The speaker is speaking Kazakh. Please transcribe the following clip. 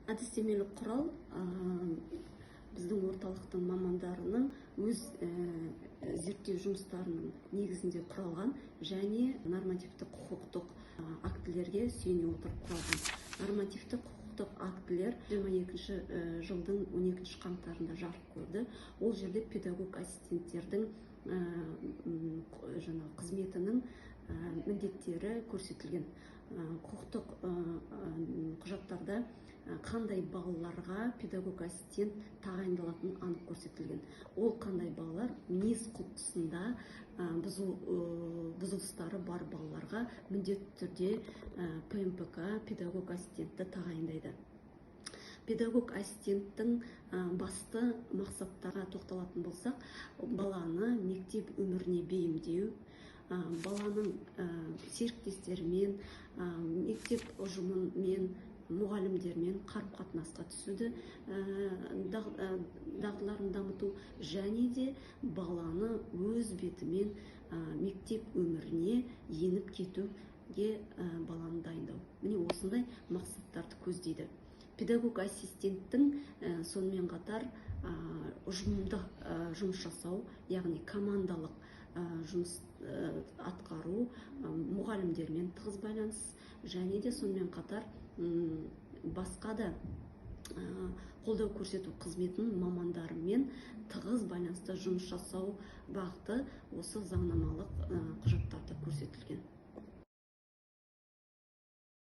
Әдістемелік құрал біздің орталықтың мамандарының өз зерттеу жұмыстарының негізінде құралған және нормативті құқықтық актілерге сүйене отырып құралған. Нормативті құқықтық актілер 22 жылдың 12 қаңтарында жарық көрді. Ол жерде педагог ассистенттердің қызметінің міндеттері көрсетілген. Құқықтық құжаттарда қандай балаларға педагог ассистент тағайындалатыны анық көрсетілген. Ол қандай балалар? Мінез құлқысында бұзылыстары бар балаларға міндетті түрде ПМПК педагог ассистентті тағайындайды. Педагог ассистенттің басты мақсаттарға тоқталатын болсақ, баланы мектеп өміріне бейімдеу, баланың серіктестерімен, мектеп ұжымымен, мұғалімдермен қарым-қатынасқа түсуді дағдыларын дамыту және де баланы өз бетімен мектеп өміріне еніп кетуге баланы дайындау. Міне осындай мақсаттарды көздейді. Педагог ассистенттің сонымен қатар ұжымдық жұмыс жасау, яғни командалық жұмыс атқару, мұғалімдермен тығыз байланыс және де сонымен қатар басқа да қолдау көрсету қызметінің мамандарымен тығыз байланыста жұмыс жасау бағыты осы заңнамалық құжаттарда көрсетілген.